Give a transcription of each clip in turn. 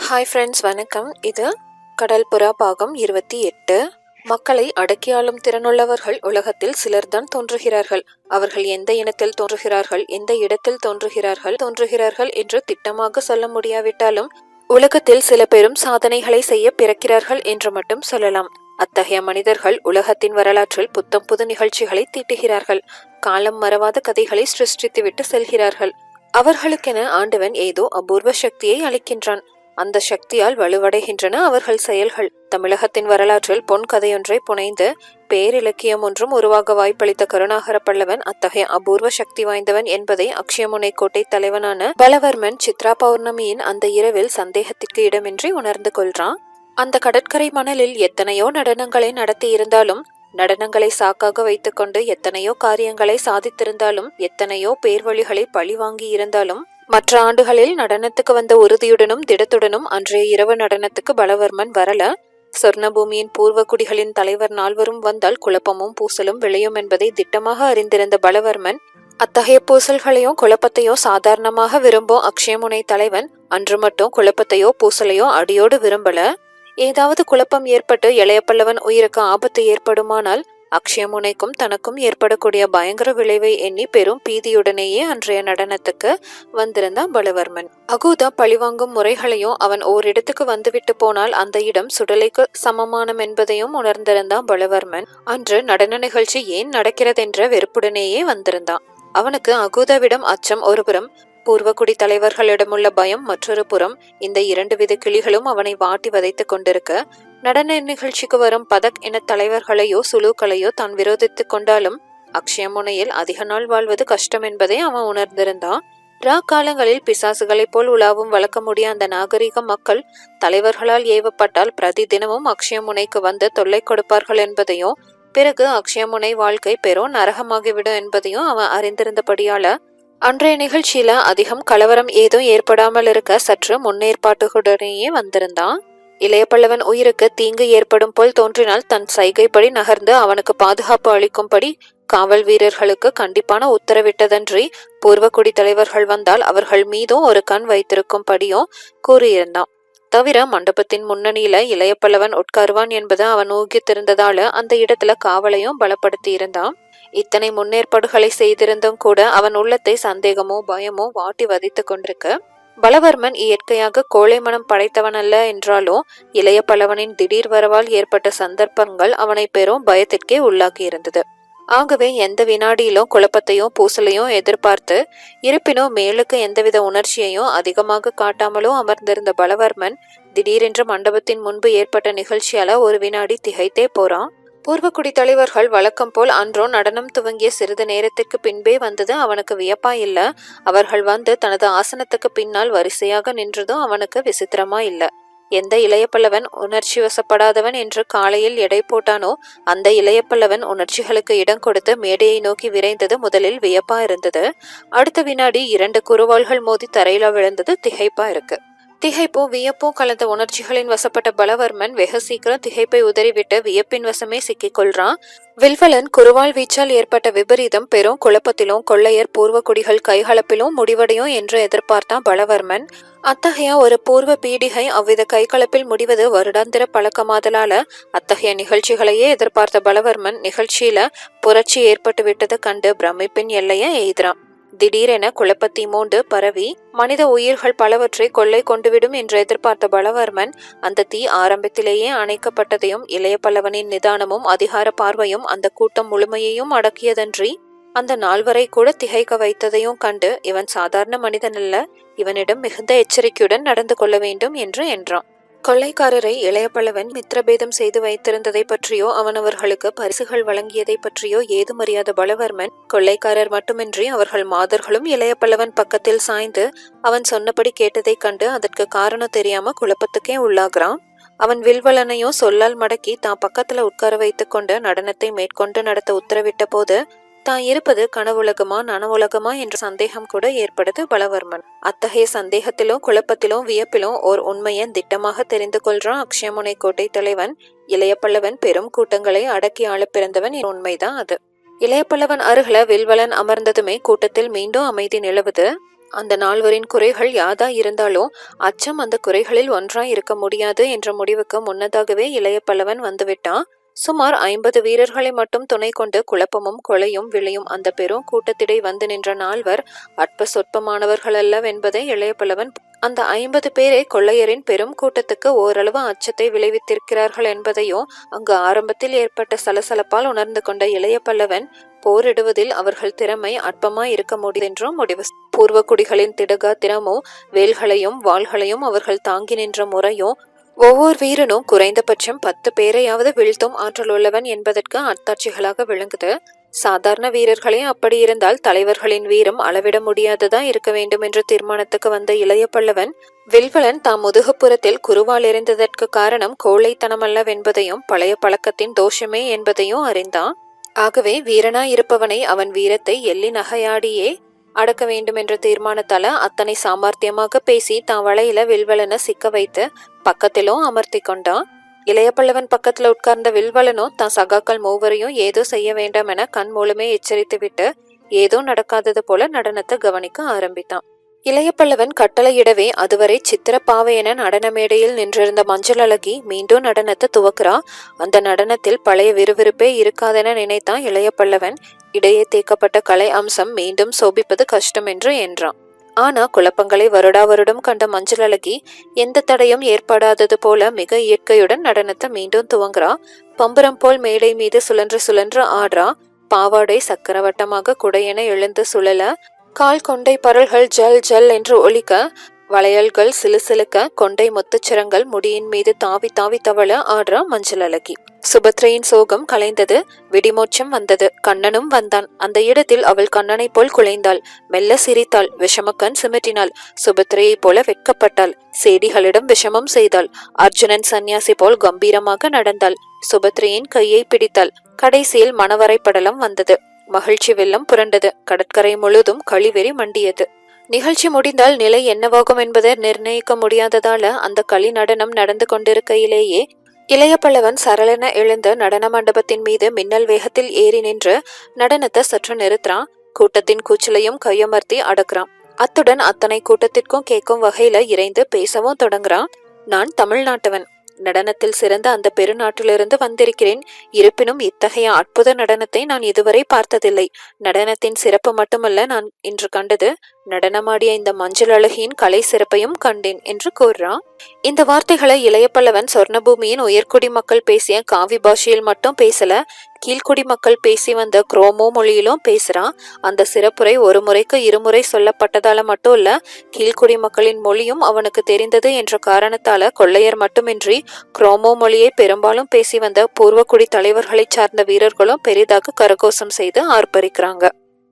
Hi friends, வணக்கம். இது கடல் புறா பாகம் 28. மக்களை அடக்கியாளும் திறனுள்ளவர்கள் உலகத்தில் சிலர்தான் தோன்றுகிறார்கள். அவர்கள் எந்த இனத்தில் தோன்றுகிறார்கள், எந்த இடத்தில் தோன்றுகிறார்கள் என்று திட்டமாக சொல்ல முடியாவிட்டாலும் உலகத்தில் சில பெரும் சாதனைகளை செய்ய பிறக்கிறார்கள் என்று மட்டும் சொல்லலாம். அத்தகைய மனிதர்கள் உலகத்தின் வரலாற்றில் புத்தம் புது நிகழ்ச்சிகளை தீட்டுகிறார்கள். காலம் மறவாத கதைகளை சிருஷ்டித்துவிட்டு செல்கிறார்கள். அவர்களுக்கென ஆண்டவன் ஏதோ அபூர்வ சக்தியை அளிக்கின்றான். அந்த சக்தியால் வலுவடைகின்றன அவர்கள் செயல்கள். தமிழகத்தின் வரலாற்றில் பொன் கதையொன்றை புனைந்து பேரிலக்கியம் ஒன்றும் உருவாக வாய்ப்பளித்த கருணாகர பல்லவன் அத்தகைய அபூர்வ சக்தி வாய்ந்தவன் என்பதை அக்ஷயமுனை கோட்டை தலைவனான பலவர்மன் சித்ரா பௌர்ணமியின் அந்த இரவில் சந்தேகத்திற்கு இடமின்றி உணர்ந்து கொள்றான். அந்த கடற்கரை மணலில் எத்தனையோ நடனங்களை நடத்தி இருந்தாலும், நடனங்களை சாக்காக வைத்துக்கொண்டு எத்தனையோ காரியங்களை சாதித்திருந்தாலும், எத்தனையோ பேர்வழிகளை பழி வாங்கி இருந்தாலும், மற்ற ஆண்டுகளில் நடனத்துக்கு வந்த உறுதியுடனும் திடத்துடனும் அன்றைய இரவு நடனத்துக்கு பலவர்மன் வரல. சொர்ணபூமியின் பூர்வ குடிகளின் தலைவர் நால்வரும் வந்தால் குழப்பமும் பூசலும் விளையும் என்பதை திட்டமாக அறிந்திருந்த பலவர்மன் அத்தகைய பூசல்களையும் குழப்பத்தையோ சாதாரணமாக விரும்பும் அக்ஷயமுனை தலைவன் அன்று மட்டும் குழப்பத்தையோ பூசலையோ அடியோடு விரும்பல. ஏதாவது குழப்பம் ஏற்பட்டு இளைய பல்லவன் உயிருக்கு ஆபத்து ஏற்படுமானால் அக்ஷயமுனைக்கும் தனக்கும் ஏற்படக்கூடிய பயங்கர விளைவை எண்ணி பெரும் பீதியுடனேயே அன்றைய நடனத்துக்கு வந்திருந்தான் பலவர்மன். அகூதா பழிவாங்கும் முறைகளையும், அவன் ஓரிடத்துக்கு வந்துவிட்டு போனால் அந்த இடம் சுடலைக்கு சமமானம் என்பதையும் உணர்ந்திருந்தான் பலவர்மன். அன்று நடன நிகழ்ச்சி ஏன் நடக்கிறதென்ற வெறுப்புடனேயே வந்திருந்தான். அவனுக்கு அகூதாவிடம் அச்சம் ஒருபுறம், பூர்வகுடி தலைவர்களிடமுள்ள பயம் மற்றொரு புறம். இந்த இரண்டு வித கிளிகளும் அவனை வாட்டி வதைத்து கொண்டிருக்க, நடன நிகழ்ச்சிக்கு வரும் பதக் இன தலைவர்களையோ சுலுக்களையோ தான் விரோதித்து கொண்டாலும் அக்ஷயமுனையில் அதிக நாள் வாழ்வது கஷ்டம் என்பதை அவன் உணர்ந்திருந்தான். காலங்களில் பிசாசுகளைப் போல் உலாவும் வளர்க்கமுடிய அந்த நாகரிக மக்கள் தலைவர்களால் ஏவப்பட்டால் பிரதி தினமும் அக்ஷயமுனைக்கு வந்து தொல்லை கொடுப்பார்கள் என்பதையும், பிறகு அக்ஷயமுனை வாழ்க்கை பெரும் நரகமாகிவிடும் என்பதையும் அவன் அறிந்திருந்தபடியால அன்றைய நிகழ்ச்சியில அதிகம் கலவரம் ஏதும் ஏற்படாமல் இருக்க சற்று முன்னேற்பாட்டுடனேயே வந்திருந்தான். இளைய பல்லவன் உயிருக்கு தீங்கு ஏற்படும் போல் தோன்றினால் தன் சைகைப்படி நகர்ந்து அவனுக்கு பாதுகாப்பு அளிக்கும்படி காவல் வீரர்களுக்கு கண்டிப்பான உத்தரவிட்டதன்றி பூர்வக்குடி தலைவர்கள் வந்தால் அவர்கள் மீதும் ஒரு கண் வைத்திருக்கும்படியும் கூறியிருந்தான். தவிர மண்டபத்தின் முன்னணியில இளைய பல்லவன் உட்காருவான் என்பது அவன் ஊகித்திருந்ததால அந்த இடத்துல காவலையும் பலப்படுத்தி இருந்தான். இத்தனை முன்னேற்பாடுகளை செய்திருந்தும் கூட அவன் உள்ளத்தை சந்தேகமோ பயமோ வாட்டி வதைத்து கொண்டிருக்க, பலவர்மன் இயற்கையாக கோழை மனம் படைத்தவன் அல்ல என்றாலும் இளைய பல்லவனின் திடீர் வரவால் ஏற்பட்ட சந்தர்ப்பங்கள் அவனை பெரும் பயத்திற்கே உள்ளாகி இருந்தது. ஆகவே எந்த வினாடியிலும் குழப்பத்தையும் பூசலையும் எதிர்பார்த்து, இருப்பினும் மேலுக்கு எந்தவித உணர்ச்சியையும் அதிகமாக காட்டாமலும் அமர்ந்திருந்த பலவர்மன் திடீரென்று மண்டபத்தின் முன்பு ஏற்பட்ட நிகழ்ச்சியால ஒரு வினாடி திகைத்தே போறான். பூர்வக்குடி தலைவர்கள் வழக்கம் போல் அன்றோ நடனம் துவங்கிய சிறிது நேரத்திற்கு பின்பே வந்தது அவனுக்கு வியப்பா இல்ல. அவர்கள் வந்து தனது ஆசனத்துக்கு பின்னால் வரிசையாக நின்றதும் அவனுக்கு விசித்திரமா இல்ல. எந்த இளைய பல்லவன் உணர்ச்சி வசப்படாதவன் என்று காலையில் எடை போட்டானோ அந்த இளைய பல்லவன் உணர்ச்சிகளுக்கு இடம் கொடுத்து மேடையை நோக்கி விரைந்தது முதலில் வியப்பா இருந்தது. அடுத்த வினாடி இரண்டு குறுவாள்கள் மோதி தரையில விழுந்தது திகைப்பா இருக்கு. திகைப்பும் வியப்பும் கலந்த உணர்ச்சிகளின் வசப்பட்ட பலவர்மன் வெகு சீக்கிரம் திகைப்பை உதறிவிட்டு வியப்பின் வசமே சிக்கிக் கொள்றான். வில்வலன் குறுவாள் வீச்சால் ஏற்பட்ட விபரீதம் பெரும் குழப்பத்திலும் கொள்ளையர் பூர்வக்குடிகள் கைகலப்பிலும் முடிவடையும் என்று எதிர்பார்த்தான் பலவர்மன். அத்தகைய ஒரு பூர்வ பீடிகை அவ்வித கைகலப்பில் முடிவது வருடாந்திர பழக்கமாதலால அத்தகைய நிகழ்ச்சிகளையே எதிர்பார்த்த பலவர்மன் நிகழ்ச்சியில புரட்சி ஏற்பட்டு விட்டது கண்டு பிரமிப்பின் எல்லையை எய்துறான். திடீரென குழப்பத்தி மூண்டு பரவி மனித உயிர்கள் பலவற்றை கொள்ளை கொண்டுவிடும் என்று எதிர்பார்த்த பலவர்மன் அந்த தீ ஆரம்பத்திலேயே அணைக்கப்பட்டதையும் இளைய பல்லவனின் நிதானமும் அதிகார பார்வையும் அந்த கூட்டம் முழுமையையும் அடக்கியதன்றி அந்த நால்வரை கூட திகைக்க வைத்ததையும் கண்டு இவன் சாதாரண மனிதனல்ல, இவனிடம் மிகுந்த எச்சரிக்கையுடன் நடந்து கொள்ள வேண்டும் என்று என்றான். கொள்ளைக்காரரை இளைய பல்லவன் மித்திரபேதம் செய்து வைத்திருந்ததை பற்றியோ அவன் அவர்களுக்கு பரிசுகள் வழங்கியதை பற்றியோ ஏதும் அறியாத பலவர்மன் கொள்ளைக்காரர் மட்டுமின்றி அவர்கள் மாதர்களும் இளைய பல்லவன் பக்கத்தில் சாய்ந்து அவன் சொன்னபடி கேட்டதை கண்டு அதற்கு காரணம் தெரியாம குழப்பத்துக்கே உள்ளாகிறான். அவன் வில்வலனையோ சொல்லால் மடக்கி தான் பக்கத்துல உட்கார வைத்து கொண்டு நடனத்தை மேற்கொண்டு நடத்த உத்தரவிட்ட போது தான் இருப்பது கனவுலகமா நனவுலகமா என்ற சந்தேகம் கூட ஏற்படுது பலவர்மன். அத்தகைய சந்தேகத்திலும் குழப்பத்திலும் வியப்பிலும் ஓர் உண்மையை திட்டமாக தெரிந்து கொள்றான் அக்ஷயமுனை கோட்டை தலைவன். இளைய பல்லவன் பெரும் கூட்டங்களை அடக்கி ஆள பிறந்தவன் உண்மைதான் அது. இளைய பல்லவன் அருகில வில்வலன் அமர்ந்ததுமே கூட்டத்தில் மீண்டும் அமைதி நிலவுது. அந்த நால்வரின் குறைகள் யாதா இருந்தாலும் அச்சம் அந்த குறைகளில் ஒன்றாய் இருக்க முடியாது என்ற முடிவுக்கு முன்னதாகவே இளைய பல்லவன் வந்துவிட்டான். சுமார் 50 வீரர்களை மட்டும் துணை கொண்டு குழப்பமும் கொலையும் விளையும் அந்த பெரும் கூட்டத்திடை வந்து நின்ற நால்வர் அற்ப சொற்பமானவர்களல்லவென்பதை இளைய பல்லவன் அந்த 50 பேரை கொள்ளையரின் பெரும் கூட்டத்துக்கு ஓரளவு அச்சத்தை விளைவித்திருக்கிறார்கள் என்பதையும் அங்கு ஆரம்பத்தில் ஏற்பட்ட சலசலப்பால் உணர்ந்து கொண்ட இளைய பல்லவன் போரிடுவதில் அவர்கள் திறமை அற்பமாய் இருக்க முடியுதென்றும் முடிவு. பூர்வக்குடிகளின் திடகா திறமும் வேல்களையும் வாள்களையும் அவர்கள் தாங்கி நின்ற முறையும் ஒவ்வொரு வீரனும் குறைந்தபட்சம் 10 பேரையாவது வீழ்த்தும் ஆற்றல் உள்ளவன் என்பதற்கு அத்தாட்சிகளாக விளங்குது. சாதாரண வீரர்களே அப்படி இருந்தால் தலைவர்களின் வீரம் அளவிட முடியாததா இருக்க வேண்டும் என்ற தீர்மானத்துக்கு வந்த இளைய பல்லவன் வில்வலன் தாம் முதுகுப்புறத்தில் குருவால் எறிந்ததற்கு காரணம் கோழைத்தனமல்லவென்பதையும் பழைய பழக்கத்தின் தோஷமே என்பதையும் அறிந்தான். ஆகவே வீரனாய் இருப்பவனை அவன் வீரத்தை எள்ளி நகையாடியே அடக்க வேண்டும் என்ற தீர்மானத்தால அத்தனை சாமர்த்தியமாக பேசி தான் வலையில வில்வலனை சிக்க வைத்து பக்கத்திலும் அமர்த்தி கொண்டான். இளைய பல்லவன் பக்கத்துல உட்கார்ந்த வில்வலனோ தான் சகாக்கள் மூவரையும் ஏதோ செய்ய வேண்டாம் என கண் மூலமே எச்சரித்து விட்டு ஏதோ நடக்காதது போல நடனத்தை கவனிக்க ஆரம்பித்தான். இளைய பல்லவன் கட்டளையிடவே அதுவரை சித்திரப்பாவை என நடன மேடையில் நின்றிருந்த மஞ்சள் அழகி மீண்டும் நடனத்தை துவக்கிறா. அந்த நடனத்தில் பழைய விறுவிறுப்பே இருக்காதென நினைத்தான் இளைய பல்லவன். இடையே தேக்கப்பட்ட கலை அம்சம் மீண்டும் சோபிப்பது கஷ்டம் என்று என்றான். ஆனா குழப்பங்களை வருடா வருடம் கண்ட மஞ்சள் அழகி எந்த தடையும் ஏற்படாதது போல மிக இயற்கையுடன் நடனத்தை மீண்டும் துவங்குறா. பம்பரம் போல் மேடை மீது சுழன்று சுழன்று ஆடுறா. பாவாடை சக்கரவட்டமாக குடையென எழுந்து சுழல, கால் கொண்டை பரல்கள் ஜல் ஜல் என்று ஒலிக்க, வளையல்கள் சிலுசிலுக்க, கொண்டை முத்துச்சிரங்கள் முடியின் மீது தாவி தாவி தவள ஆடுறா மஞ்சள் அழகி. சுபத்ரையின் சோகம் கலைந்தது. விடிமோட்சம் வந்தது. கண்ணனும் வந்தான். அந்த இடத்தில் அவள் கண்ணனை போல் குலைந்தாள். மெல்ல சிரித்தாள். விஷமக்கண் சிமிட்டினாள். சுபத்ரையை போல வெட்கப்பட்டாள். சேடிகளிடம் விஷமம் செய்தாள். அர்ஜுனன் சந்நியாசி போல் கம்பீரமாக நடந்தாள். சுபத்ரையின் கையை பிடித்தாள். கடைசியில் மணவரைப்படலம் வந்தது. மகிழ்ச்சி வெள்ளம் புரண்டது. கடற்கரை முழுதும் களிவெறி மண்டியது. நிகழ்ச்சி முடிந்தால் நிலை என்னவாகும் என்பதை நிர்ணயிக்க முடியாததால அந்த களி நடனம் நடந்து கொண்டிருக்கையிலேயே இளைய பல்லவன் சரளென எழுந்த நடன மண்டபத்தின் மீது மின்னல் வேகத்தில் ஏறி நின்று நடனத்தை சற்று நிறுத்துறான். கூட்டத்தின் கூச்சலையும் கையமர்த்தி அடக்குறான். அத்துடன் அத்தனை கூட்டத்திற்கும் கேட்கும் வகையில இறைந்து பேசவும் தொடங்குறான். நான் தமிழ்நாட்டவன். நடனத்தில் சிறந்த அந்த பெருநாட்டிலிருந்து வந்திருக்கிறேன். இருப்பினும் இத்தகைய அற்புத நடனத்தை நான் இதுவரை பார்த்ததில்லை. நடனத்தின் சிறப்பு மட்டுமல்ல நான் இன்று கண்டது, நடனமாடிய இந்த மஞ்சள் அழகியின் கலை சிறப்பையும் கண்டேன் என்று கூறுறான். இந்த வார்த்தைகளை இளைய பல்லவன் சொர்ணபூமியின் உயர்குடி மக்கள் பேசிய காவி பாஷையில் மட்டும் பேசல, கீழ்குடி மக்கள் பேசி வந்த குரோமோ மொழியிலும் பேசுறான். அந்த சிறப்புரை ஒரு முறைக்கு இருமுறை சொல்லப்பட்டதால மட்டும் இல்ல, கீழ்குடி மக்களின் மொழியும் அவனுக்கு தெரிந்தது என்ற காரணத்தால கொள்ளையர் மட்டுமின்றி குரோமோ மொழியை பெரும்பாலும் பேசி வந்த பூர்வக்குடி தலைவர்களை சார்ந்த வீரர்களும் பெரிதாக கரகோஷம் செய்து ஆர்ப்பரிக்கிறாங்க.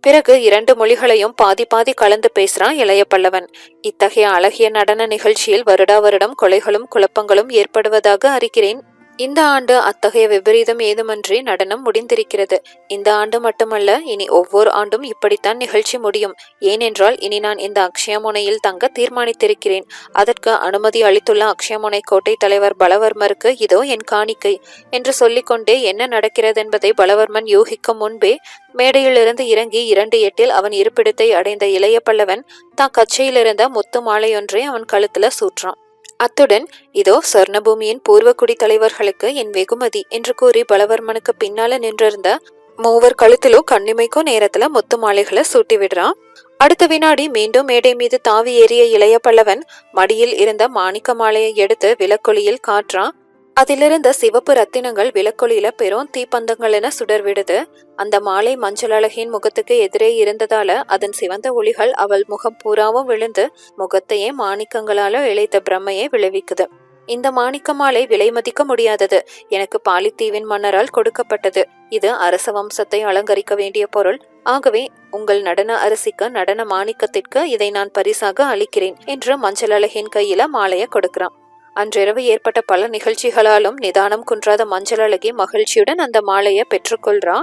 பிறகு 2 மொழிகளையும் பாதி பாதி கலந்து பேசுறான் இளைய பல்லவன். இத்தகைய அழகிய நடன நிகழ்ச்சியில் வருடா வருடம் கொலைகளும் குழப்பங்களும் ஏற்படுவதாக அறிகிறேன். இந்த ஆண்டு அத்தகைய விபரீதம் ஏதுமன்றி நடனம் முடிந்திருக்கிறது. இந்த ஆண்டு மட்டுமல்ல, இனி ஒவ்வொரு ஆண்டும் இப்படித்தான் நிகழ்ச்சி முடியும். ஏனென்றால் இனி நான் இந்த அக்ஷயமுனையில் தங்க தீர்மானித்திருக்கிறேன். அதற்கு அனுமதி அளித்துள்ள அக்ஷயமுனை கோட்டை தலைவர் பலவர்மருக்கு இதோ என் காணிக்கை என்று சொல்லிக்கொண்டே என்ன நடக்கிறது என்பதை பலவர்மன் யூகிக்கும் முன்பே மேடையிலிருந்து இறங்கி 2 அவன் இருப்பிடத்தை அடைந்த இளைய பல்லவன் தான் கச்சையிலிருந்த முத்து மாலையொன்றை அவன் கழுத்துல சூற்றான். அத்துடன் இதோ சொர்ணபூமியின் பூர்வக்குடி தலைவர்களுக்கு என் வெகுமதி என்று கூறி பலவர்மனுக்கு பின்னால நின்றிருந்த 3 கழுத்திலோ கண்ணிமைக்கும் நேரத்துல முத்து மாலைகளை சூட்டி விடுறான். அடுத்த வினாடி மீண்டும் மேடை மீது தாவி ஏறிய இளைய பல்லவன் மடியில் இருந்த மாணிக்க மாலையை எடுத்து விளக்கொலியில் காற்றான். அதிலிருந்த சிவப்பு ரத்தினங்கள் விளக்கொலியில பெரும் தீப்பந்தங்கள் என சுடர்விடுது. அந்த மாலை மஞ்சள் அழகின் முகத்துக்கு எதிரே இருந்ததால அதன் சிவந்த ஒளிகள் அவள் முகம் பூராவும் விழுந்து முகத்தையே மாணிக்கங்களால இழைத்த பிரம்மையை விளைவிக்குது. இந்த மாணிக்க மாலை விலை மதிக்க முடியாதது. எனக்கு பாலித்தீவின் மன்னரால் கொடுக்கப்பட்டது. இது அரச வம்சத்தை அலங்கரிக்க வேண்டிய பொருள். ஆகவே உங்கள் நடன அரசிக்கு நடன மாணிக்கத்திற்கு இதை நான் பரிசாக அளிக்கிறேன் என்று மஞ்சள் அழகின் கையில மாலைய கொடுக்கிறான். அன்றிரவு ஏற்பட்ட பல நிகழ்ச்சிகளாலும் நிதானம் குன்றாத மஞ்சள் அழகி மகிழ்ச்சியுடன் அந்த மாலையை பெற்றுக்கொள்றா.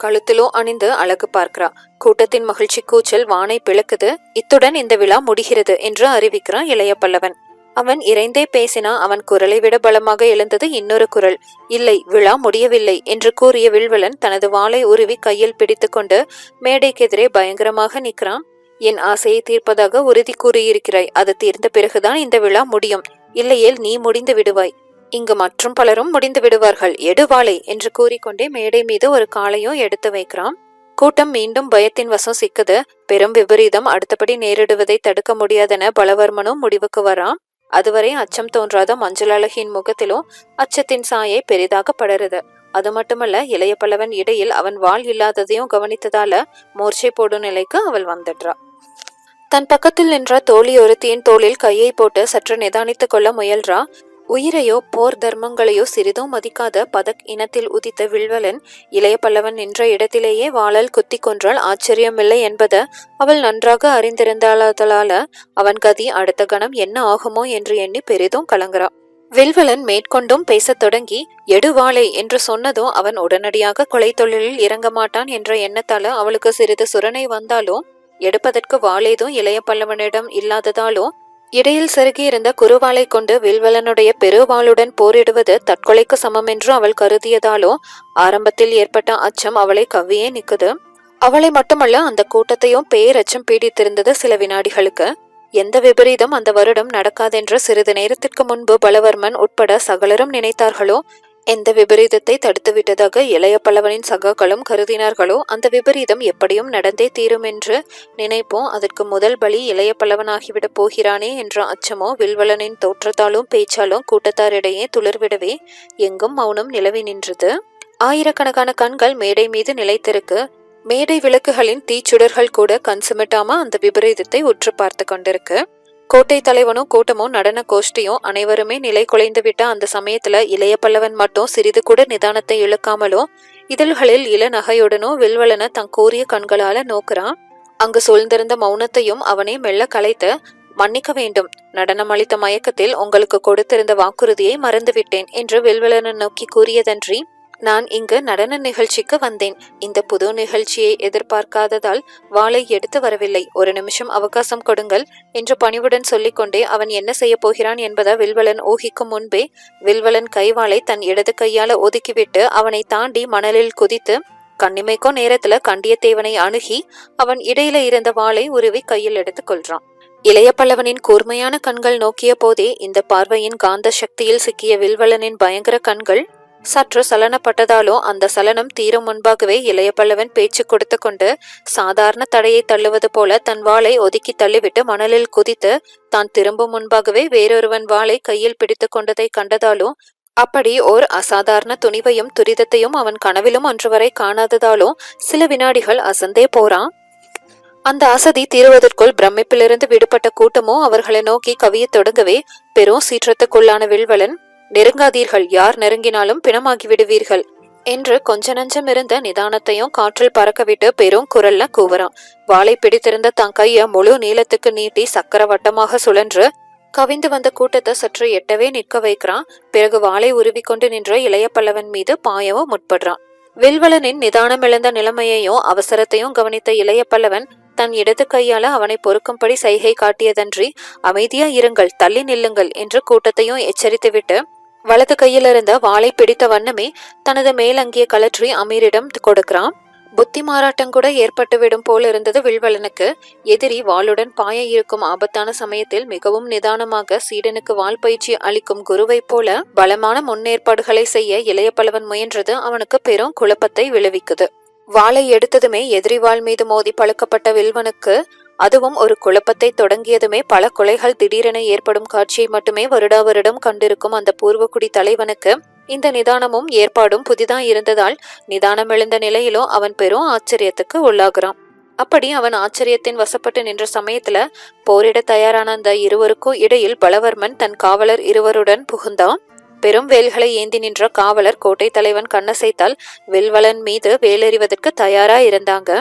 கழுத்திலோ அணிந்து அழகு பார்க்கிறா. கூட்டத்தின் மகிழ்ச்சி கூச்சல் வானை பிளக்குது. இத்துடன் இந்த விழா முடிகிறது என்று அறிவிக்கிறான் இளைய பல்லவன். அவன் இறைந்தே பேசினா. அவன் குரலை விட பலமாக எழுந்தது இன்னொரு குரல். இல்லை, விழா முடியவில்லை என்று கூறிய வில்வலன் தனது வாளை உருவி கையில் பிடித்து கொண்டு மேடைக்கெதிரே பயங்கரமாக நிற்கிறான். என் ஆசையை தீர்ப்பதாக உறுதி கூறியிருக்கிறாய். அது தீர்ந்த பிறகுதான் இந்த விழா முடியும். இல்லையேல் நீ முடிந்து விடுவாய். இங்கு மற்றும் பலரும் முடிந்து விடுவார்கள். எடுவாளை என்று கூறிக்கொண்டே மேடை மீது ஒரு காளையும் எடுத்து வைக்கிறான். கூட்டம் மீண்டும் பயத்தின் வசம் சிக்குது. பெரும் விபரீதம் அடுத்தபடி நேரிடுவதை தடுக்க முடியாதென பலவர்மனும் முடிவுக்கு வரான். அதுவரை அச்சம் தோன்றாத மஞ்சள் அழகின் முகத்திலும் அச்சத்தின் சாயை பெரிதாக படருது. அது மட்டுமல்ல, இளைய பல்லவன் இடையில் அவன் வாள் இல்லாததையும் கவனித்ததால மூர்ச்சை போடும் நிலைக்கு அவள் வந்துடுறா. தன் பக்கத்தில் நின்ற தோழி ஒருத்தியின் தோளில் கையை போட்டு சற்று நிதானித்துக் கொள்ள முயல்றா. உயிரையோ போர் தர்மங்களையோ சிறிதும் மதிக்காத பதக் இனத்தில் உதித்த வில்வலன் இளைய பல்லவன் நின்ற இடத்திலேயே வாளால் குத்தி கொன்றால் ஆச்சரியமில்லை என்பதை அவள் நன்றாக அறிந்திருந்தாளால அவன் கதி அடுத்த கணம் என்ன ஆகுமோ என்று எண்ணி பெரிதும் கலங்குறா. வில்வலன் மேற்கொண்டும் பேசத் தொடங்கி எடுவாளை என்று சொன்னதும் அவன் உடனடியாக கொலை தொழிலில் இறங்க மாட்டான் என்ற எண்ணத்தால அவளுக்கு சிறிது சுரணை வந்தாலும் எடுப்பதற்கு வாளேதும் இளைய பல்லவனிடம் இல்லாததாலும் இடையில் செருகியிருந்த குறுவாளை கொண்டு வில்வலனுடைய பெருவாளுடன் போரிடுவது தற்கொலைக்கு சமம் என்று அவள் கருதியதாலோ ஆரம்பத்தில் ஏற்பட்ட அச்சம் அவளை கவ்வியே நிக்குது. அவளை மட்டுமல்ல, அந்த கூட்டத்தையும் பேரச்சம் பீடித்திருந்தது சில வினாடிகளுக்கு. எந்த விபரீதம் அந்த வருடம் நடக்காதென்று சிறிது நேரத்திற்கு முன்பு பலவர்மன் உட்பட சகலரும் நினைத்தார்களோ, எந்த விபரீதத்தை தடுத்து விட்டதாக இளைய பல்லவனின் சகாக்களும் கருதினார்களோ, அந்த விபரீதம் எப்படியும் நடந்தே தீரும் என்று நினைப்போம். அதற்கு முதல் பலி இளைய பல்லவனாகிவிடப் போகிறானே என்ற அச்சமோ வில்வலனின் தோற்றத்தாலும் பேச்சாலும் கூட்டத்தாரிடையே துளிர்விடவே எங்கும் மௌனம் நிலவி நின்றது. ஆயிரக்கணக்கான கண்கள் மேடை மீது நிலைத்திருக்கு. மேடை விளக்குகளின் தீச்சுடர்கள் கூட கண் சுமிட்டாம அந்த விபரீதத்தை உற்று பார்த்து கொண்டிருக்கு. கோட்டை தலைவனும் கூட்டமும் நடன கோஷ்டியும் அனைவருமே நிலை குலைந்து விட்ட அந்த சமயத்துல இளைய பல்லவன் மட்டும் சிறிது கூட நிதானத்தை இழுக்காமலோ இதழ்களில் இள நகையுடனோ வில்வலன தன் கூறிய கண்களால நோக்குறான். அங்கு சூழ்ந்திருந்த மௌனத்தையும் அவனே மெல்ல கலைத்து, மன்னிக்க வேண்டும், நடனம் அளித்த மயக்கத்தில் உங்களுக்கு கொடுத்திருந்த வாக்குறுதியை மறந்துவிட்டேன் என்று வில்வலனை நோக்கி கூறியதன்றி, நான் இங்கு நடன நிகழ்ச்சிக்கு வந்தேன். இந்த புது நிகழ்ச்சியை எதிர்பார்க்காததால் வாளை எடுத்து வரவில்லை. ஒரு நிமிஷம் அவகாசம் கொடுங்கள் என்று பணிவுடன் சொல்லிக்கொண்டே அவன் என்ன செய்ய போகிறான் என்பதை வில்வலன் ஊகிக்கும் முன்பே வில்வலன் கைவாளை தன் இடது கையால ஒதுக்கிவிட்டு அவனை தாண்டி மணலில் குதித்து கண்ணிமைக்கோ நேரத்துல கண்டியத்தேவனை அணுகி அவன் இடையில இருந்த வாளை உருவி கையில் எடுத்து கொள்றான். இளைய பல்லவனின் கூர்மையான கண்கள் நோக்கிய போதே இந்த பார்வையின் காந்த சக்தியில் சிக்கிய வில்வலனின் பயங்கர கண்கள் சற்று சலனப்பட்டதாலோ அந்த சலனம் தீரும் முன்பாகவே இளைய பல்லவன் பேச்சு கொடுத்து கொண்டு சாதாரண தடையை தள்ளுவது போல தன் வாளை ஒதுக்கி தள்ளிவிட்டு மணலில் குதித்து தான் திரும்பும் முன்பாகவே வேறொருவன் வாளை கையில் பிடித்து கொண்டதை கண்டதாலோ, அப்படி ஓர் அசாதாரண துணிவையும் துரிதத்தையும் அவன் கனவிலும் அன்று வரை காணாததாலோ சில வினாடிகள் அசந்தே போறான். அந்த அசதி தீருவதற்குள் பிரமிப்பிலிருந்து விடுபட்ட கூட்டமோ அவர்களை நோக்கி கவிய தொடங்கவே பெரும் சீற்றத்துக்குள்ளான வில்வலன், நெருங்காதீர்கள், யார் நெருங்கினாலும் பிணமாகி விடுவீர்கள் என்று கொஞ்ச நஞ்சம் இருந்த நிதானத்தையும் காற்றில் பறக்கவிட்டு பெரும் குரல்ல கூவறான். வாளை பிடித்திருந்த தன் கைய முழு நீளத்துக்கு நீட்டி சக்கர வட்டமாக சுழன்று கவிந்து வந்த கூட்டத்தை சற்று எட்டவே நிற்க வைக்கிறான். பிறகு வாளை உருவிக்கொண்டு நின்ற இளைய பல்லவன் மீது பாயவும் முற்படுறான். வில்வலனின் நிதானம் இழந்த நிலைமையையும் அவசரத்தையும் கவனித்த இளைய பல்லவன் தன் இடது கையால அவனை பொறுக்கும்படி சைகை காட்டியதன்றி, அமைதியா இருங்கள், தள்ளி நில்லுங்கள் என்று கூட்டத்தையும் எச்சரித்துவிட்டு வலது கையில் இருந்த வாளை பிடித்த வண்ணமே தனது மேலங்கிய கலற்றி அமீரிடம் கொடுக்கிறான். புத்தி மாறாட்டம் கூட ஏற்பட்டுவிடும் போல் இருந்தது வில்வலனுக்கு. எதிரி வாளுடன் பாய இருக்கும் ஆபத்தான சமயத்தில் மிகவும் நிதானமாக சீடனுக்கு வாள் பயிற்சி அளிக்கும் குருவை போல பலமான முன்னேற்பாடுகளை செய்ய இளைய பல்லவன் முயன்றது அவனுக்கு பெரும் குழப்பத்தை விளைவிக்குது. வாளை எடுத்ததுமே எதிரி வாள் மீது மோதி பழுக்கப்பட்ட வில்வனுக்கு அதுவும் ஒரு குழப்பத்தை தொடங்கியதுமே பல கொலைகள் திடீரென ஏற்படும் காட்சியை மட்டுமே வருடா வருடம் கண்டிருக்கும் அந்த பூர்வகுடி தலைவனுக்கு இந்த நிதானமும் ஏற்பாடும் புதிதா இருந்ததால் நிதானம் எழுந்த நிலையிலும் அவன் பெரும் ஆச்சரியத்துக்கு உள்ளாகிறான். அப்படி அவன் ஆச்சரியத்தின் வசப்பட்டு நின்ற சமயத்துல போரிட தயாரான அந்த இருவருக்கும் இடையில் பலவர்மன் தன் காவலர் இருவருடன் புகுந்தான். பெரும் வேல்களை ஏந்தி நின்ற காவலர் கோட்டை தலைவன் கண்ணசைத்தால் வில்வலன் மீது வேலெறிவதற்கு தயாரா இருந்தாங்க.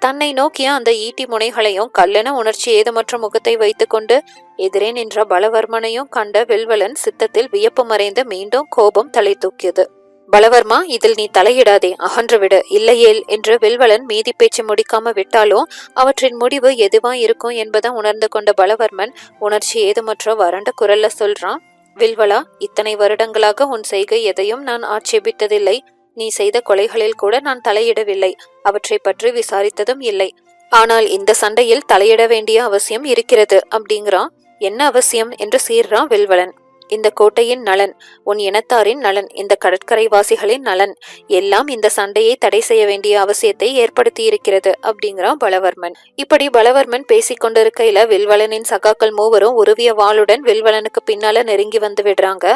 தன்னை நோக்கிய அந்த ஈட்டி முனைகளையும் கல்லென உணர்ச்சி ஏதுமற்ற முகத்தை வைத்துக்கொண்டு எதிரே நின்ற பலவர்மனையும் கண்ட வில்வலன் சித்தத்தில் வியப்பு மறைந்து மீண்டும் கோபம் தலை தூக்கியது. பலவர்மா, இதில் நீ தலையிடாதே, அகன்றுவிடு, இல்லையேல் என்று வில்வலன் மீதி பேச்சு முடிக்காம விட்டாலும் அவற்றின் முடிவு எதுவா இருக்கும் என்பதை உணர்ந்து கொண்ட பலவர்மன் உணர்ச்சி ஏதுமற்ற வறண்ட குரல்ல சொல்றான். வில்வலா, இத்தனை வருடங்களாக உன் செய்கை எதையும் நான் ஆட்சேபித்ததில்லை. நீ செய்த கொலைகளில் கூட நான் தலையிடவில்லை. அவற்றை பற்றி விசாரித்ததும் இல்லை. ஆனால் இந்த சண்டையில் தலையிட வேண்டிய அவசியம் இருக்கிறது அப்படிங்கிறான். என்ன அவசியம் என்று சீர்றான் வில்வலன். இந்த கோட்டையின் நலன், உன் இனத்தாரின் நலன், இந்த கடற்கரைவாசிகளின் நலன் எல்லாம் இந்த சண்டையை தடை செய்ய வேண்டிய அவசியத்தை ஏற்படுத்தி இருக்கிறது அப்படிங்கிறான் பலவர்மன். இப்படி பலவர்மன் பேசிக்கொண்டிருக்கையில வில்வலனின் சகாக்கள் மூவரும் உருவிய வாளுடன் வில்வலனுக்கு பின்னால நெருங்கி வந்து விடுறாங்க.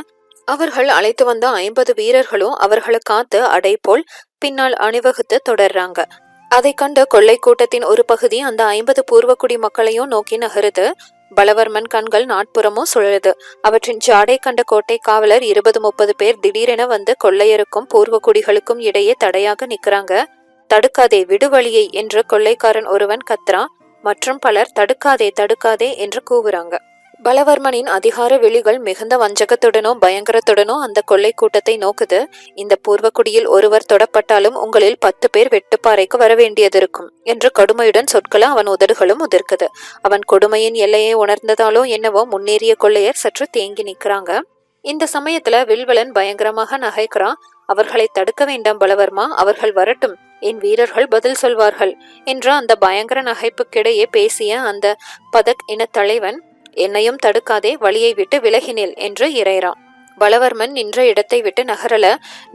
அவர்கள் அழைத்து வந்த 50 வீரர்களும் அவர்களை காத்து அடை போல் பின்னால் அணிவகுத்து தொடர்றாங்க. அதை கண்ட கொள்ளை கூட்டத்தின் ஒரு பகுதி அந்த 50 பூர்வக்குடி மக்களையும் நோக்கி நகருது. பலவர்மன் கண்கள் நாட்புறமும் சுழலுது. அவற்றின் ஜாடை கண்ட கோட்டை காவலர் 20-30 பேர் திடீரென வந்து கொள்ளையருக்கும் பூர்வக்குடிகளுக்கும் இடையே தடையாக நிக்கிறாங்க. தடுக்காதே, விடுவழியை என்று கொள்ளைக்காரன் ஒருவன் கத்துறான். மற்றும் பலர் தடுக்காதே தடுக்காதே என்று கூவுறாங்க. பலவர்மனின் அதிகார விழிகள் மிகுந்த வஞ்சகத்துடனோ பயங்கரத்துடனோ அந்த கொள்ளை கூட்டத்தை நோக்குது. இந்த பூர்வக்குடியில் ஒருவர் தொடப்பட்டாலும் உங்களில் 10 பேர் வெட்டுப்பாறைக்கு வர வேண்டியதிருக்கும் என்று கடுமையுடன் சொற்களை அவன் உதடுகளும் உதிர்க்குது. அவன் கொடுமையின் எல்லையை உணர்ந்ததாலோ என்னவோ முன்னேறிய கொள்ளையர் சற்று தேங்கி நிற்கிறாங்க. இந்த சமயத்துல வில்வலன் பயங்கரமாக நகைக்கிறான். அவர்களை தடுக்க வேண்டாம் பலவர்மா, அவர்கள் வரட்டும், என் வீரர்கள் பதில் சொல்வார்கள் என்ற அந்த பயங்கர நகைப்புக்கிடையே பேசிய அந்த பதக் இன தலைவன், என்னையும் தடுக்காதே, வழியை விட்டு விலகினேல் என்று இறைறான். பலவர்மன் நின்ற இடத்தை விட்டு நகரல.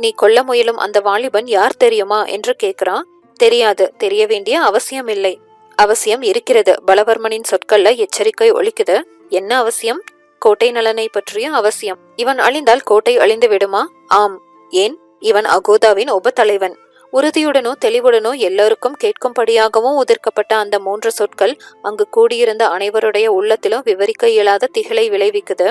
நீ கொல்ல முயலும் அந்த வாலிபன் யார் தெரியுமா என்று கேட்கிறான். தெரியாது, தெரிய வேண்டிய அவசியம் இல்லை. அவசியம் இருக்கிறது. பலவர்மனின் சொற்கள்ல எச்சரிக்கை ஒலிக்குது. என்ன அவசியம்? கோட்டை நலனை பற்றிய அவசியம். இவன் அழிந்தால் கோட்டை அழிந்து விடுமா? ஆம். ஏன்? இவன் அகோதாவின் உபத்தலைவன். உறுதியுடனோ தெளிவுடனோ எல்லோருக்கும் கேட்கும்படியாகவும் உதிர்க்கப்பட்ட அந்த 3 சொற்கள் அங்கு கூடியிருந்த அனைவருடைய உள்ளத்திலும் விவரிக்க இயலாத திகிலை விளைவிக்குது.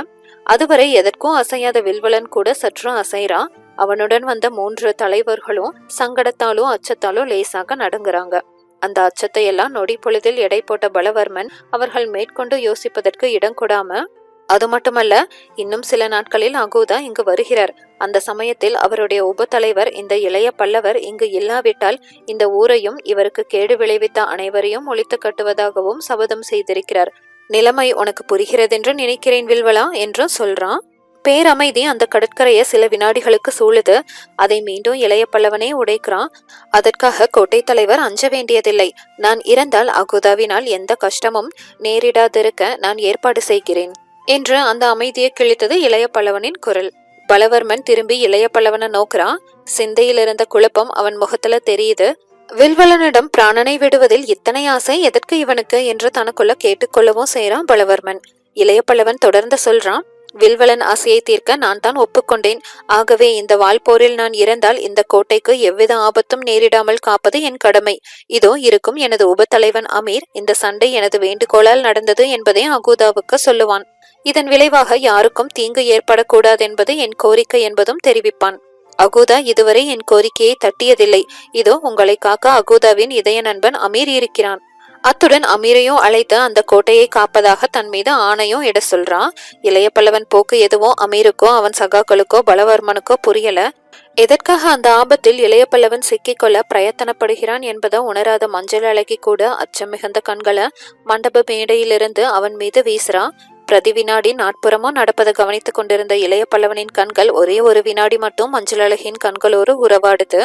அதுவரை எதற்கும் அசையாத வில்வலன் கூட சற்று அசைறான். அவனுடன் வந்த 3 தலைவர்களும் சங்கடத்தாலும் அச்சத்தாலும் லேசாக நடுங்குறாங்க. அந்த அச்சத்தை எல்லாம் நொடி பொழுதில் எடை போட்ட பலவர்மன் அவர்கள் மேற்கொண்டு யோசிப்பதற்கு இடம் கொடாம, அது மட்டுமல்ல, இன்னும் சில நாட்களில் அகோதா இங்கு வருகிறார். அந்த சமயத்தில் அவருடைய உபத்தலைவர் இந்த இளைய பல்லவர் இங்கு இல்லாவிட்டால் இந்த ஊரையும் இவருக்கு கேடு விளைவித்த அனைவரையும் ஒழித்து கட்டுவதாகவும் சபதம் செய்திருக்கிறார். நிலைமை உனக்கு புரிகிறதென்று நினைக்கிறேன் வில்வலா என்று சொல்றான். பேரமைதி அந்த கடற்கரையை சில வினாடிகளுக்கு சூழுது. அதை மீண்டும் இளைய பல்லவனே உடைக்கிறான். அதற்காக கோட்டை தலைவர் அஞ்ச வேண்டியதில்லை. நான் இறந்தால் அகோதாவினால் எந்த கஷ்டமும் நேரிடாதிருக்க நான் ஏற்பாடு செய்கிறேன் என்று அந்த அமைதியை கிழித்தது இளைய பல்லவனின் குரல். பலவர்மன் திரும்பி இளைய பல்லவனை நோக்குறான். சிந்தையில் இருந்த குழப்பம் அவன் முகத்துல தெரியுது. வில்வலனிடம் பிராணனை விடுவதில் இத்தனை ஆசை எதற்கு இவனுக்கு என்று தனக்குள்ள கேட்டுக்கொள்ளவும் செய்யறான் பலவர்மன். இளைய பல்லவன் தொடர்ந்து சொல்றான். வில்வலன் ஆசையை தீர்க்க நான் தான் ஒப்புக்கொண்டேன். ஆகவே இந்த வால்போரில் நான் இறந்தால் இந்த கோட்டைக்கு எவ்வித ஆபத்தும் நேரிடாமல் காப்பது என் கடமை. இதோ இருக்கும் எனது உபத்தலைவன் அமீர் இந்த சண்டை எனது வேண்டுகோளால் நடந்தது என்பதை அகோதாவுக்கு சொல்லுவான். இதன் விளைவாக யாருக்கும் தீங்கு ஏற்படக்கூடாதென்பது என் கோரிக்கை என்பதும் தெரிவிப்பான். அகோதா இதுவரை என் கோரிக்கையை தட்டியதில்லை. இதோ உங்களை காக்க அகோதாவின் இதய நண்பன் அமீர் இருக்கிறான். அத்துடன் அமீரையும் அழைத்து அந்த கோட்டையை காப்பதாக தன் மீது ஆணையும் இட சொல்றான். இளைய பல்லவன் போக்கு எதுவும் அமீருக்கோ அவன் சகாக்களுக்கோ பலவர்மனுக்கோ புரியல. எதற்காக அந்த ஆபத்தில் இளைய பல்லவன் சிக்கிக்கொள்ள பிரயத்தனப்படுகிறான் என்பதை உணராத மஞ்சள் அழகி கூட அச்சம் மிகுந்த கண்களை மண்டப மேடையிலிருந்து அவன் மீது வீசுறான். பிரதி வினாடி நாட்புறமா நடப்பதை கவனித்துக் கொண்டிருந்த இளைய பல்லவனின் கண்கள் ஒரே ஒரு வினாடி மட்டும் மஞ்சள் அழகின் கண்களோடு உறவாடுது.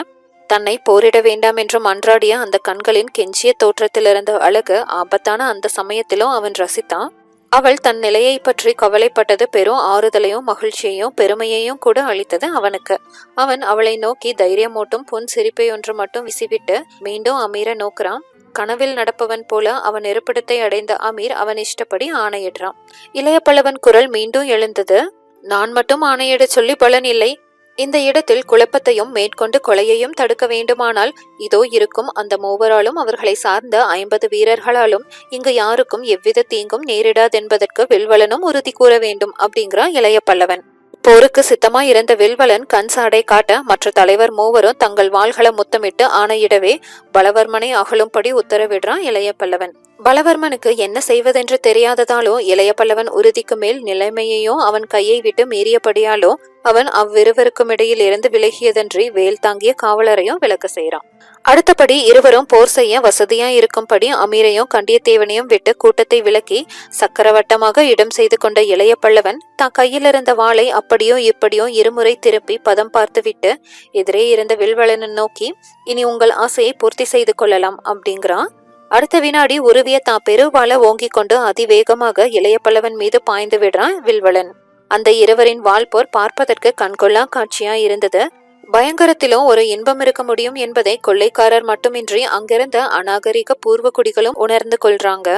தன்னை போரிட வேண்டாம் என்று மன்றாடிய அந்த கண்களின் கெஞ்சிய தோற்றத்திலிருந்த அழகு ஆபத்தான அந்த சமயத்திலும் அவன் ரசித்தான். அவள் தன் நிலையை பற்றி கவலைப்பட்டது பெரும் ஆறுதலையும் மகிழ்ச்சியையும் பெருமையையும் கூட அளித்தது அவனுக்கு. அவன் அவளை நோக்கி தைரியமூட்டும் பொன் சிரிப்பை ஒன்று மட்டும் விசிவிட்டு மீண்டும் அமீரை நோக்குறான். கனவில் நடப்பவன் போல அவன் இருப்பிடத்தை அடைந்த அமீர் அவன் இஷ்டப்படி ஆணையிடுறான். இளைய பல்லவன் குரல் மீண்டும் எழுந்தது. நான் மட்டும் ஆணையிட சொல்லி பலன் இல்லை. இந்த இடத்தில் குழப்பத்தையும் மேற்கொண்டு கொலையையும் தடுக்க வேண்டுமானால் இதோ இருக்கும் அந்த மூவராலும் அவர்களை சார்ந்த 50 வீரர்களாலும் இங்கு யாருக்கும் எவ்வித தீங்கும் நேரிடாதென்பதற்கு வில்வலனும் உறுதி கூற வேண்டும் அப்படிங்கிறான் இளைய பல்லவன். போருக்கு சித்தமாய் இருந்த வில்வலன் கண் சாடை காட்ட மற்ற தலைவர் மூவரும் தங்கள் வாள்களை முத்தமிட்டு ஆணையிடவே பலவர்மனை அகலும்படி உத்தரவிடுறான் இளைய பல்லவன். பலவர்மனுக்கு என்ன செய்வதென்று தெரியாததாலோ இளைய பல்லவன் உறுதிக்கு மேல் நிலைமையையும் அவன் கையை விட்டு மீறியபடியாலோ அவன் அவ்விருவருக்கும் இடையில் இருந்து விலகியதன்றி வேல் தாங்கிய காவலரையும் விலக்க செய்யறான். அடுத்தபடி இருவரும் போர் செய்ய வசதியா இருக்கும்படி அமீரையும் கண்டியத்தேவனையும் விட்டு கூட்டத்தை விலக்கி சக்கரவட்டமாக இடம் செய்து கொண்ட இளைய பல்லவன் தான் கையில் இருந்த வாளை அப்படியோ இப்படியோ இருமுறை திருப்பி பதம் பார்த்துவிட்டு எதிரே இருந்த வில்வலனை நோக்கி, இனி உங்கள் ஆசையை பூர்த்தி செய்து கொள்ளலாம் அப்படிங்கிறான். அடுத்த வினாடி உருவிய தான் பெருவாள ஓங்கிக் கொண்டு அதிவேகமாக இளைய பல்லவன் மீது பாய்ந்து விடுறான் வில்வலன். அந்த இருவரின் வாள் போர் பார்ப்பதற்கு கண்கொள்ளா காட்சியா இருந்தது. பயங்கரத்திலும் ஒரு இன்பம் இருக்க முடியும் என்பதை கொள்ளைக்காரர் மட்டுமின்றி அங்கிருந்த அநாகரிக பூர்வ குடிகளும் உணர்ந்து கொள்றாங்க.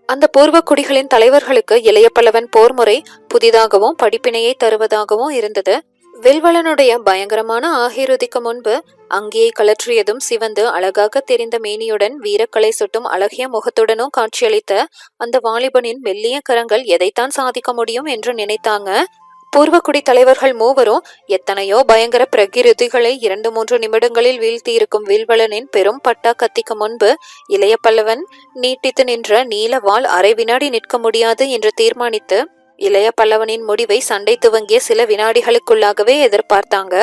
அந்த பூர்வ குடிகளின் தலைவர்களுக்கு இளைய பல்லவன் போர் முறை புதிதாகவும் படிப்பினையை தருவதாகவும் இருந்தது. வில்வலனுடைய பயங்கரமான ஆகிருதிக்கு முன்பு அங்கேயை கலற்றியதும் சிவந்து அழகாக தெரிந்த மேனியுடன் வீரக்கலை சுட்டும் அழகிய முகத்துடனும் காட்சியளித்த அந்த வாலிபனின் மெல்லிய கரங்கள் எதைத்தான் சாதிக்க முடியும் என்று நினைத்தாங்க. பூர்வக்குடி தலைவர்கள் மூவரும் எத்தனையோ பயங்கர பிரகிருதிகளை 2-3 நிமிடங்களில் வீழ்த்தியிருக்கும் வில்வலனின் பெரும் பட்டா கத்திக்கு முன்பு இளைய பல்லவன் நீட்டித்து நின்ற நீல வாள் அரை வினாடி நிற்க முடியாது என்று தீர்மானித்து இளைய பல்லவனின் முடிவை சண்டை துவங்கிய சில வினாடிகளுக்குள்ளாகவே எதிர்பார்த்தாங்க.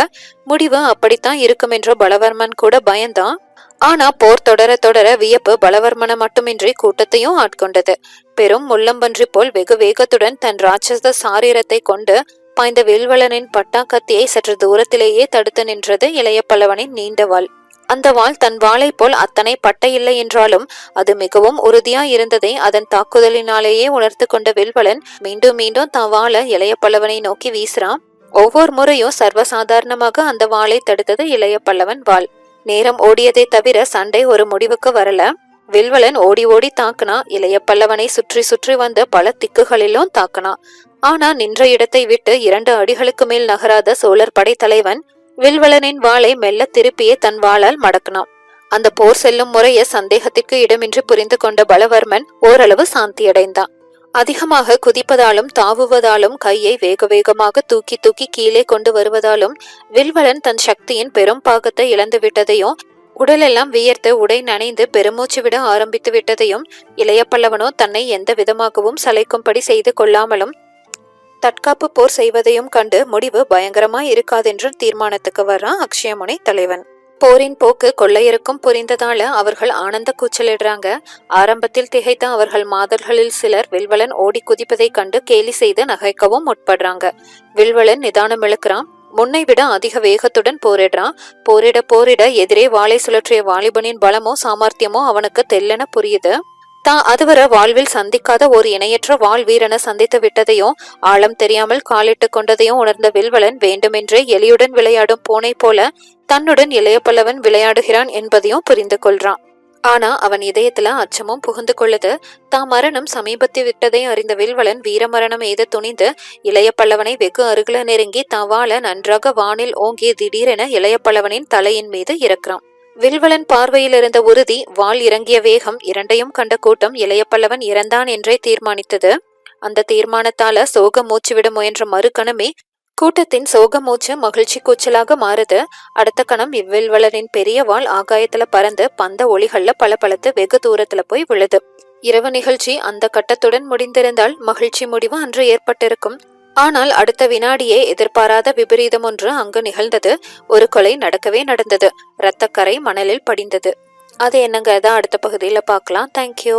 முடிவு அப்படித்தான் இருக்கும் என்ற பலவர்மன் கூட பயந்தான். ஆனா போர் தொடர தொடர வியப்பு பலவர்மனை மட்டுமின்றி கூட்டத்தையும் ஆட்கொண்டது. பெரும் முள்ளம்பன்றி போல் வெகு வேகத்துடன் தன் ராட்சச சாரீரத்தை கொண்டு பாய்ந்த வில்வலனின் பட்டா கத்தியை சற்று தூரத்திலேயே தடுத்து நின்றது இளைய பல்லவனின் நீண்ட வாள். அந்த வாள் தன் வாளை போல் அத்தனை பட்டை இல்லை என்றாலும் அது மிகவும் உறுதியா இருந்ததை அதன் தாக்குதலினாலேயே உணர்த்து கொண்ட வில்வலன் மீண்டும் மீண்டும் தான் வாளை இளைய பல்லவனை நோக்கி வீசுறான். ஒவ்வொரு முறையும் சர்வசாதாரணமாக அந்த வாளை தடுத்தது இளைய பல்லவன் வாள். நேரம் ஓடியதை தவிர சண்டை ஒரு முடிவுக்கு வரல. வில்வலன் ஓடி ஓடி தாக்குனா, இளைய பல்லவனை சுற்றி சுற்றி வந்து பல திக்குகளிலும் தாக்குனா. ஆனா நின்ற இடத்தை விட்டு 2 அடிகளுக்கு மேல் நகராத சோழர் படைத்தலைவன் வில்வலனின் வாளை மெல்ல திருப்பியே தன் வாளால் மடக்கினான். அந்த போர் செல்லும் முறைய சந்தேகத்திற்கு இடமின்றி புரிந்து கொண்ட பலவர்மன் ஓரளவு சாந்தியடைந்தான். அதிகமாக குதிப்பதாலும் தாவுவதாலும் கையை வேக வேகமாக தூக்கி தூக்கி கீழே கொண்டு வருவதாலும் வில்வலன் தன் சக்தியின் பெரும் பாகத்தை இழந்து விட்டதையும் உடலெல்லாம் வியர்த்து உடை நனைந்து பெருமூச்சு விட ஆரம்பித்து விட்டதையும் இளைய பல்லவனோ தன்னை எந்த விதமாகவும் சளைக்கும்படி செய்து கொள்ளாமலும் தற்காப்பு போர் செய்வதையும் கண்டு முடிவு பயங்கரமாய் இருக்காதென்று தீர்மானத்துக்கு வர்றான் அக்ஷயமுனை தலைவன். போரின் போக்கு கொள்ளையருக்கும் புரிந்ததால அவர்கள் ஆனந்த கூச்சலிடுறாங்க. ஆரம்பத்தில் திகைத்த அவர்கள் மாதர்களில் சிலர் வில்வலன் ஓடி குதிப்பதை கண்டு கேலி செய்து நகைக்கவும் முற்படுறாங்க. வில்வலன் நிதானம் இழுக்கிறான். முன்னை விட அதிக வேகத்துடன் போரிடுறான். போரிட போரிட எதிரே வாளை சுழற்றிய வாலிபனின் பலமோ சாமர்த்தியமோ அவனுக்கு தெல்லென புரியுது. தான் அதுவரை வாழ்வில் சந்திக்காத ஒரு இணையற்ற வாள் வீரனை சந்தித்து விட்டதையும் ஆழம் தெரியாமல் காலிட்டு கொண்டதையும் உணர்ந்த வில்வலன் வேண்டுமென்றே எலியுடன் விளையாடும் பூனை போல தன்னுடன் இளைய பல்லவன் விளையாடுகிறான் என்பதையும் புரிந்து கொள்றான். ஆனா அவன் இதயத்துல அச்சமும் புகுந்து கொள்ளுது. தான் மரணம் சமீபத்து விட்டதை அறிந்த வில்வலன் வீரமரணம் எய்த துணிந்து இளைய பல்லவனை வெகு அருகில நெருங்கி தவால நன்றாக வானில் ஓங்கி திடீரென இளைய பல்லவனின் தலையின் மீது இறக்குறான். வில்வலன் பார்வையில் இருந்த உறுதி, வாள் இறங்கிய வேகம் இரண்டையும் கண்ட கூட்டம் இளைய பல்லவன் இறந்தான் என்றே தீர்மானித்தது. அந்த தீர்மானத்தால சோக மூச்சு விட முயன்ற மறுகணமே கூட்டத்தின் சோக மூச்சு மகிழ்ச்சி கூச்சலாக மாறுது. அடுத்த கணம் இவ்வில்வலனின் பெரிய வாள் ஆகாயத்துல பறந்து பந்த ஒளிகள்ல பளபளத்து வெகு தூரத்துல போய் விழுது. இரவு நிகழ்ச்சி அந்த கட்டத்துடன் முடிந்திருந்தால் மகிழ்ச்சி முடிவு அன்று ஏற்பட்டிருக்கும். ஆனால் அடுத்த வினாடியே எதிர்பாராத விபரீதம் ஒன்று அங்கு நிகழ்ந்தது. ஒரு கொலை நடக்கவே நடந்தது. இரத்தக்கரை மணலில் படிந்தது. அது என்னங்க, அடுத்த பகுதியில பார்க்கலாம். தேங்க்யூ.